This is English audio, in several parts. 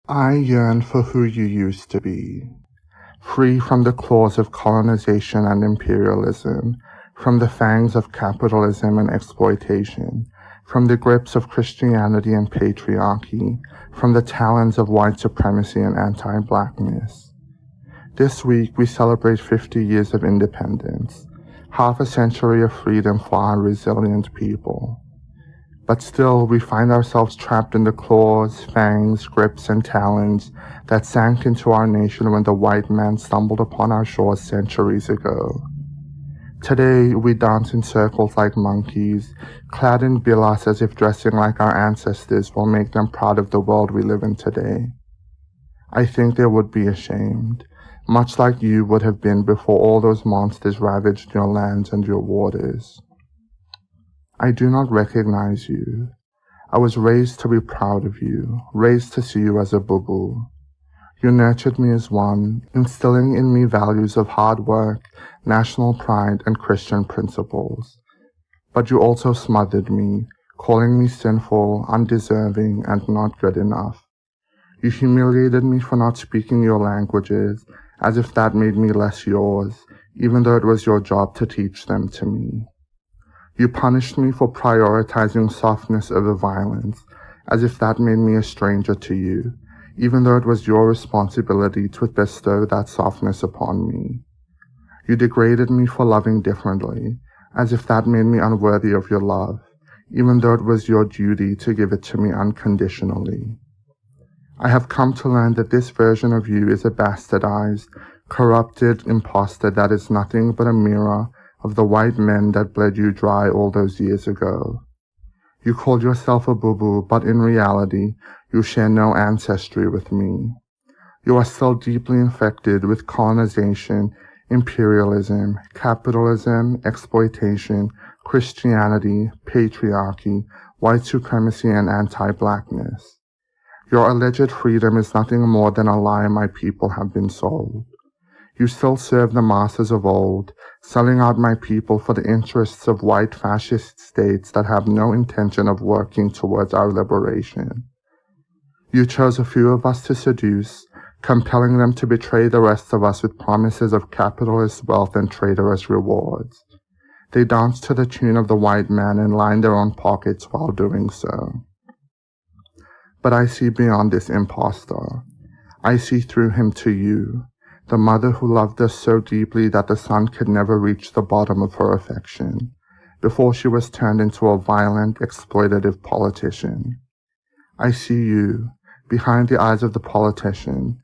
I yearn for who you used to be, free from the claws of colonization and imperialism, from the fangs of capitalism and exploitation, from the grips of Christianity and patriarchy, from the talons of white supremacy and anti-blackness. This week we celebrate 50 years of independence, half a century of freedom for our resilient people. But still, we find ourselves trapped in the claws, fangs, grips, and talons that sank into our nation when the white man stumbled upon our shores centuries ago. Today, we dance in circles like monkeys, clad in bilas as if dressing like our ancestors will make them proud of the world we live in today. I think they would be ashamed, much like you would have been before all those monsters ravaged your lands and your waters. I do not recognize you. I was raised to be proud of you, raised to see you as a boo-boo. You nurtured me as one, instilling in me values of hard work, national pride, and Christian principles. But you also smothered me, calling me sinful, undeserving, and not good enough. You humiliated me for not speaking your languages, as if that made me less yours, even though it was your job to teach them to me. You punished me for prioritizing softness over violence, as if that made me a stranger to you, even though it was your responsibility to bestow that softness upon me. You degraded me for loving differently, as if that made me unworthy of your love, even though it was your duty to give it to me unconditionally. I have come to learn that this version of you is a bastardized, corrupted imposter that is nothing but a mirror of the white men that bled you dry all those years ago. You called yourself a boo-boo, but in reality, you share no ancestry with me. You are still deeply infected with colonization, imperialism, capitalism, exploitation, Christianity, patriarchy, white supremacy, and anti-blackness. Your alleged freedom is nothing more than a lie my people have been sold. You still serve the masters of old, selling out my people for the interests of white fascist states that have no intention of working towards our liberation. You chose a few of us to seduce, compelling them to betray the rest of us with promises of capitalist wealth and traitorous rewards. They danced to the tune of the white man and lined their own pockets while doing so. But I see beyond this impostor. I see through him to you, the mother who loved us so deeply that the son could never reach the bottom of her affection, before she was turned into a violent, exploitative politician. I see you, behind the eyes of the politician,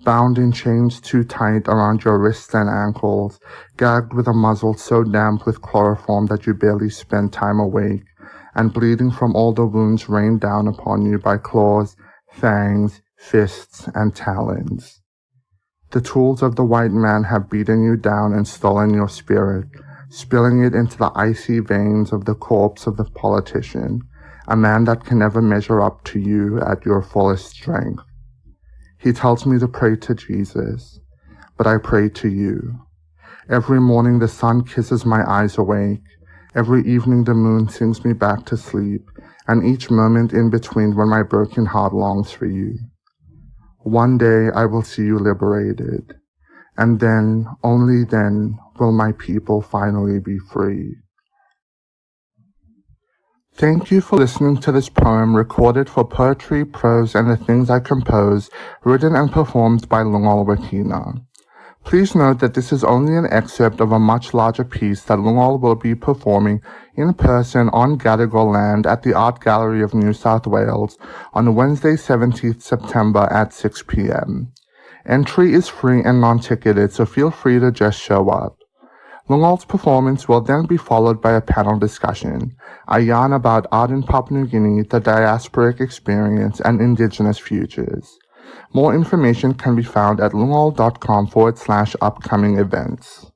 bound in chains too tight around your wrists and ankles, gagged with a muzzle so damp with chloroform that you barely spend time awake, and bleeding from all the wounds rained down upon you by claws, fangs, fists, and talons. The tools of the white man have beaten you down and stolen your spirit, spilling it into the icy veins of the corpse of the politician, a man that can never measure up to you at your fullest strength. He tells me to pray to Jesus, but I pray to you. Every morning the sun kisses my eyes awake, every evening the moon sings me back to sleep, and each moment in between when my broken heart longs for you. One day I will see you liberated, and then, only then, will my people finally be free. Thank you for listening to this poem recorded for Poetry, Prose, and the Things I Compose, written and performed by Lungol Wakina. Please note that this is only an excerpt of a much larger piece that Lungol will be performing in person on Gadigal land at the Art Gallery of New South Wales on Wednesday, 17th September at 6 p.m. Entry is free and non-ticketed, so feel free to just show up. Lungol's performance will then be followed by a panel discussion, a yarn about art in Papua New Guinea, the diasporic experience, and Indigenous futures. More information can be found at lungol.com/upcoming events.